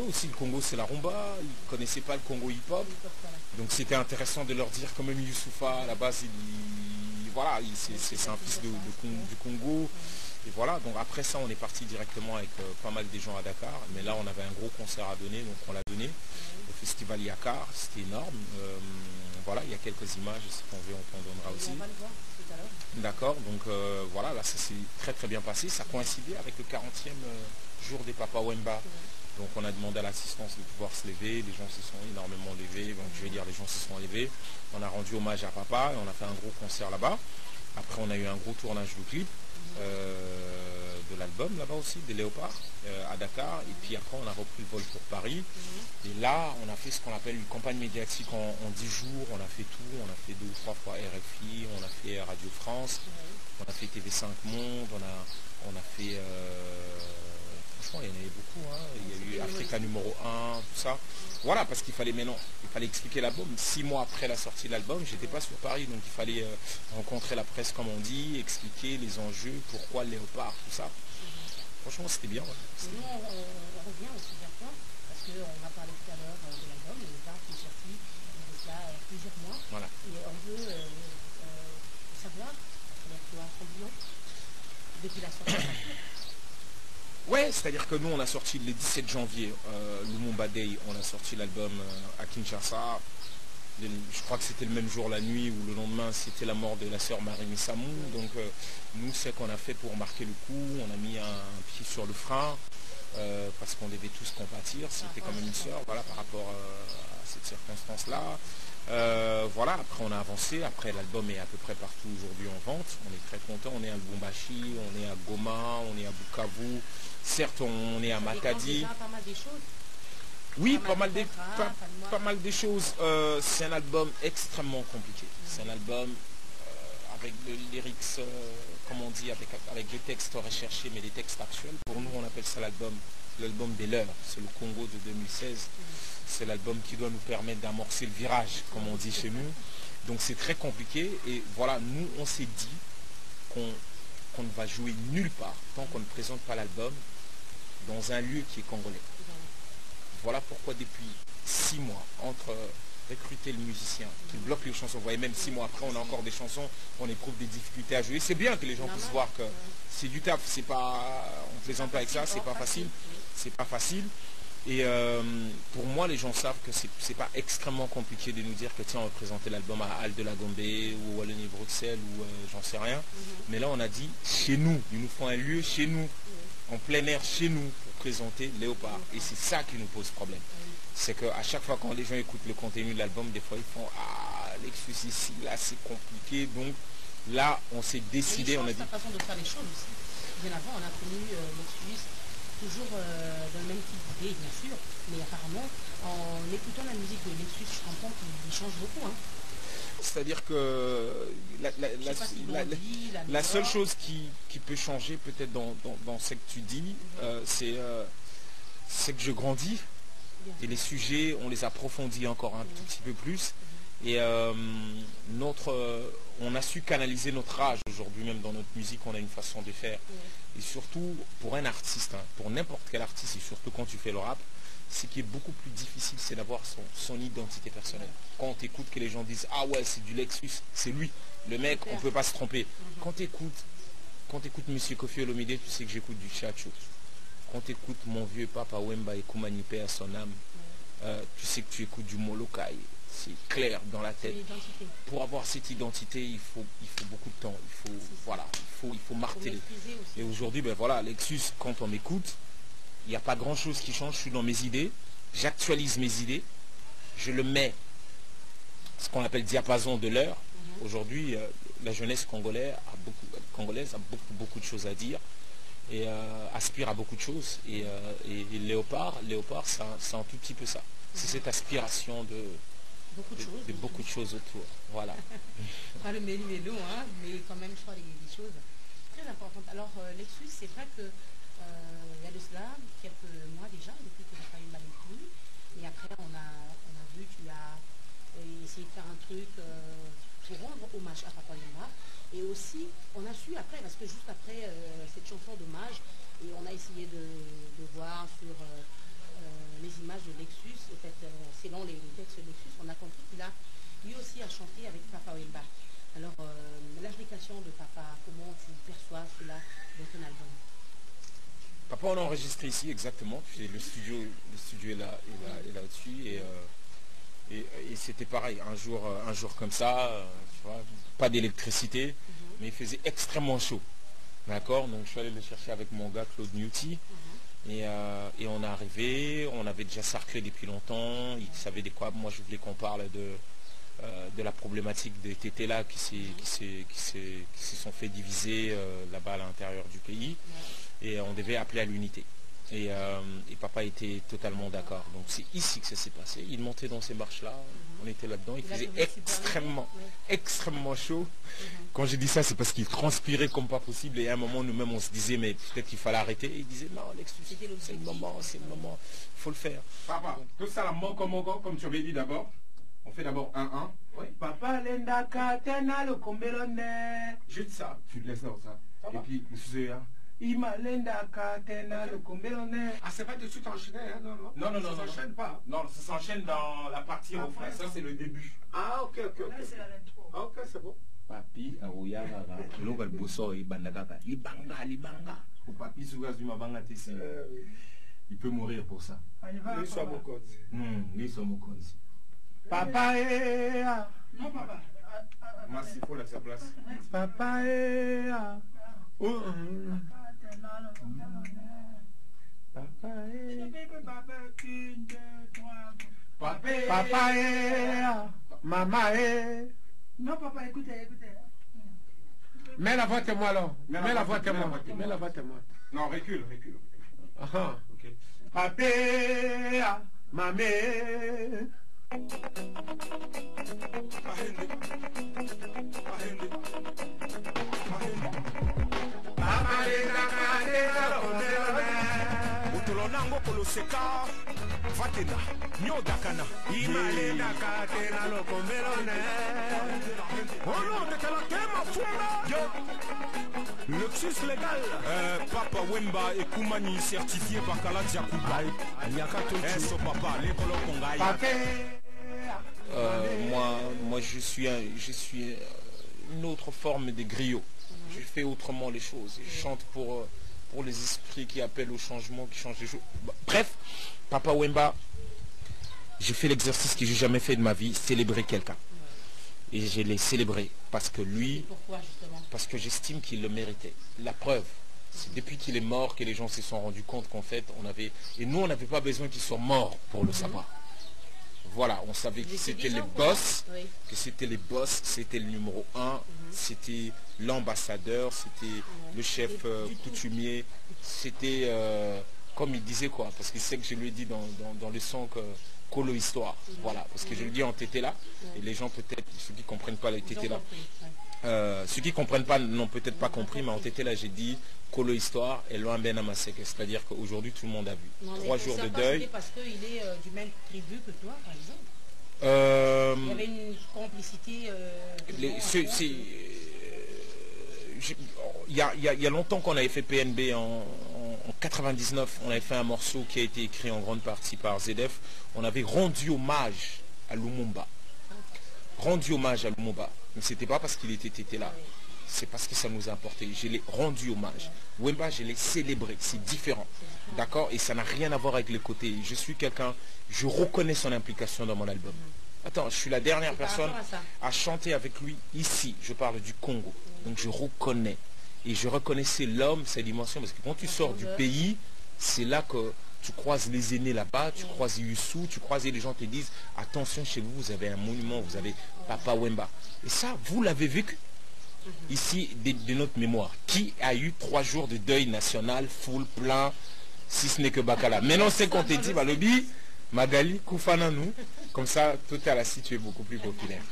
eux aussi, le Congo, c'est la rumba. Ils ne connaissaient pas le Congo hip-hop. Donc c'était intéressant de leur dire quand même Youssoupha, à la base, voilà, c'est un fils du Congo. Et voilà, donc après ça, on est parti directement avec pas mal des gens à Dakar. Mais là, on avait un gros concert à donner, donc on l'a donné au festival Yakar. C'était énorme. Voilà, il y a quelques images, si on veut, on t'en donnera aussi. On va le voir tout à l'heure. D'accord, donc voilà, là, ça s'est très très bien passé. Ça coïncidait avec le 40e jour des Papa Wemba. Donc on a demandé à l'assistance de pouvoir se lever. Les gens se sont énormément levés. Donc je vais dire, les gens se sont levés. On a rendu hommage à Papa et on a fait un gros concert là-bas. Après, on a eu un gros tournage de clip de l'album là-bas aussi, des Léopards, à Dakar. Et puis après, on a repris le vol pour Paris. Et là, on a fait ce qu'on appelle une campagne médiatique en 10 jours. On a fait tout. On a fait 2 ou 3 fois RFI, on a fait Radio France, on a fait TV5 Monde, on a fait... franchement, il y en avait beaucoup. Hein. Il y a eu Africa numéro 1, tout ça. Voilà, parce qu'il fallait maintenant, il fallait expliquer l'album. 6 mois après la sortie de l'album, j'étais pas sur Paris, donc il fallait rencontrer la presse, comme on dit, expliquer les enjeux, pourquoi le Léopard, tout ça. Franchement, c'était bien. Ouais. Nous, on revient au super point, parce qu'on a parlé tout à l'heure de l'album, le Léopard qui est sorti il y a cela plusieurs mois. Voilà. Et on veut savoir, tu as combien depuis la sortie de l'album. Ouais, c'est-à-dire que nous, on a sorti le 17 janvier, Lumumba Day, on a sorti l'album à Kinshasa. Je crois que c'était le même jour la nuit ou le lendemain, c'était la mort de la sœur Marie Samou. Donc nous, ce qu'on a fait pour marquer le coup, on a mis un pied sur le frein, parce qu'on devait tous compatir. C'était quand même une sœur, voilà, par rapport à cette circonstance-là. Voilà, après on a avancé, après l'album est à peu près partout aujourd'hui en vente, on est très content, on est à Lubumbashi, on est à Goma, on est à Bukavu, certes on est à Matadi. Pas mal des choses. Oui, pas mal des choses. C'est un album extrêmement compliqué. C'est un album avec le lyrics, comme on dit, avec des textes recherchés, mais des textes actuels. Pour nous, on appelle ça l'album des leurs. C'est le Congo de 2016. C'est l'album qui doit nous permettre d'amorcer le virage, comme on dit chez nous. Donc c'est très compliqué. Et voilà, nous, on s'est dit qu'on ne va jouer nulle part tant qu'on ne présente pas l'album dans un lieu qui est congolais. Voilà pourquoi depuis 6 mois, entre recruter le musicien qui bloque les chansons, vous voyez, même 6 mois après, on a encore des chansons, on éprouve des difficultés à jouer. C'est bien que les gens puissent voir que c'est du taf, c'est pas, on ne plaisante pas avec ça, c'est pas facile. C'est pas facile. Et pour moi, les gens savent que c'est pas extrêmement compliqué de nous dire que tiens, on va présenter l'album à Halle de la Gombe ou à l'Uni Bruxelles ou j'en sais rien. Mais là, on a dit chez nous, il nous faut un lieu chez nous, en plein air chez nous, pour présenter Léopard. Et c'est ça qui nous pose problème. C'est qu'à chaque fois quand les gens écoutent le contenu de l'album, des fois ils font ah, l'excuse ici, là c'est compliqué. Donc là, on s'est décidé, on a dit. C'est la façon de faire les choses aussi. Bien avant, on a connu l'excuse toujours dans le même type d'idée, bien sûr, mais apparemment, en écoutant la musique de Lexus, je comprends qu'il change beaucoup. Hein. C'est-à-dire que la seule chose qui peut changer peut-être dans ce que tu dis, c'est que je grandis et les sujets, on les approfondit encore un tout petit peu plus. Et on a su canaliser notre âge aujourd'hui, même dans notre musique, on a une façon de faire. Et surtout, pour un artiste, hein, pour n'importe quel artiste, et surtout quand tu fais le rap, ce qui est beaucoup plus difficile, c'est d'avoir son identité personnelle. Quand on écoute que les gens disent « Ah ouais, c'est du Lexus, c'est lui, le mec, on ne peut pas se tromper. » Quand tu écoutes Monsieur Koffi Olomide, tu sais que j'écoute du Tchatcho. Quand tu écoutes mon vieux Papa Wemba et Koumanipe à son âme, tu sais que tu écoutes du Molokai. C'est clair dans la tête. Pour avoir cette identité, il faut beaucoup de temps. Il faut marteler. Et aujourd'hui, ben voilà, Lexus, quand on m'écoute, il n'y a pas grand-chose qui change. Je suis dans mes idées. J'actualise mes idées. Je le mets, ce qu'on appelle diapason de l'heure. Aujourd'hui, la jeunesse congolaise a beaucoup de choses à dire et aspire à beaucoup de choses. Et Léopard, c'est un tout petit peu ça. C'est cette aspiration de beaucoup de choses autour. Voilà. Pas le méli-mélo, hein, mais quand même, je crois, des choses très importantes. Alors, Lexus, c'est vrai que il y a de cela quelques mois déjà, depuis que tu as pas eu mal avec lui. Et après, on a vu, tu as essayé de faire un truc pour rendre hommage à Papa Wemba. Et aussi, on a su après, parce que juste après cette chanson d'hommage, et on a essayé de voir sur les images de Lexus, en fait, selon les textes de Lexus, on a compris qu'il a lui aussi a chanté avec Papa Wemba. Alors, l'implication de Papa, comment tu perçois cela dans ton album? Papa, on a enregistré ici, exactement. Puis le studio est là-dessus. Et c'était pareil, un jour comme ça, tu vois, pas d'électricité, mais il faisait extrêmement chaud. D'accord. Donc je suis allé le chercher avec mon gars Claude Newty. Et on est arrivé, on avait déjà sarclé depuis longtemps, il savait de quoi. Moi je voulais qu'on parle de la problématique des tétés-là qui se sont fait diviser là-bas à l'intérieur du pays. Et on devait appeler à l'unité. Et papa était totalement d'accord. Donc c'est ici que ça s'est passé. Il montait dans ces marches-là, on était là-dedans, il faisait extrêmement chaud. Quand je dis ça, c'est parce qu'il transpirait comme pas possible. Et à un moment, nous-mêmes, on se disait, mais peut-être qu'il fallait arrêter. Et il disait, non, Lexus, c'est le moment, il faut le faire. Papa, tout ça, comme tu avais dit d'abord, on fait d'abord 1-1. Oui. Papa, l'enda katena le combelone. Juste ça, tu laisses là, ça. Et puis, monsieur, ah, c'est pas de suite enchaîné, hein? Non, ça s'enchaîne pas. Non, ça s'enchaîne dans la partie refrain. Ça, c'est le début. Ah, ok. C'est la l'intro. Ah, ok, c'est bon. Papi, aouyagaga, local bosso et bandagaga, libanga. Pour papi, sougazuma banga tessi. Il peut mourir pour ça. Lui soit mokonzi. Papa, non, papa. Massifo, là, sa place. Papa, oh. Papa, maman, non, papa, écoutez. Mets la voix témoin alors. Mets la voix témoin. Non, recule. Ah, ok. Papa, maman. Utolonango koloseka vatena nyodakana imalena katena lokombelone ono tekala tema funda Lexus légal Papa Wemba et Koumani certifié par Kala Diakouba Nyakato Eso papa l'école Kongaï. Moi je suis une autre forme de griot. Je fais autrement les choses. Je chante pour les esprits qui appellent au changement, qui changent les choses. Bref, Papa Wemba, j'ai fait l'exercice que j'ai jamais fait de ma vie, célébrer quelqu'un. Et je l'ai célébré parce que lui, parce que j'estime qu'il le méritait. La preuve, c'est depuis qu'il est mort que les gens se sont rendus compte qu'en fait, on n'avait pas besoin qu'il soit mort pour le savoir. Voilà, on savait que c'était les boss, c'était le numéro 1, c'était l'ambassadeur, c'était le chef coutumier, c'était comme il disait quoi, parce que c'est que je lui ai dit dans le son que Colo Histoire, voilà, parce que je le dis en tété là, et les gens peut-être, ceux qui ne comprennent pas les tété là, ceux qui ne comprennent pas n'ont peut-être pas compris, mais en tété là j'ai dit Colo Histoire et Loin Ben Amasek, c'est-à-dire qu'aujourd'hui tout le monde a vu. 3 jours de deuil. Parce qu'il est du même tribu que toi, par exemple. Il y avait une complicité. Il y a longtemps qu'on avait fait PNB en 99, on avait fait un morceau qui a été écrit en grande partie par ZF. On avait rendu hommage à Lumumba. Rendu hommage à Lumumba. Mais ce n'était pas parce qu'il était là. C'est parce que ça nous a apporté. Je l'ai rendu hommage. Wemba, je l'ai célébré. C'est différent. D'accord? Et ça n'a rien à voir avec les côtés. Je suis quelqu'un, je reconnais son implication dans mon album. Attends, je suis la dernière personne à chanter avec lui ici. Je parle du Congo. Donc je reconnais. Et je reconnaissais l'homme, sa dimension. Parce que quand tu sors du pays, c'est là que tu croises les aînés là-bas, tu croises Youssou, tu croises et les gens te disent, attention chez vous, vous avez un monument, vous avez Papa Wemba. Et ça, vous l'avez vécu ici de notre mémoire. Qui a eu 3 jours de deuil national, full, plein, si ce n'est que Bakala. Maintenant, c'est qu'on te dit, Balobi, Magali, Koufana, nous. Comme ça, tout à la suite, tu es beaucoup plus populaire.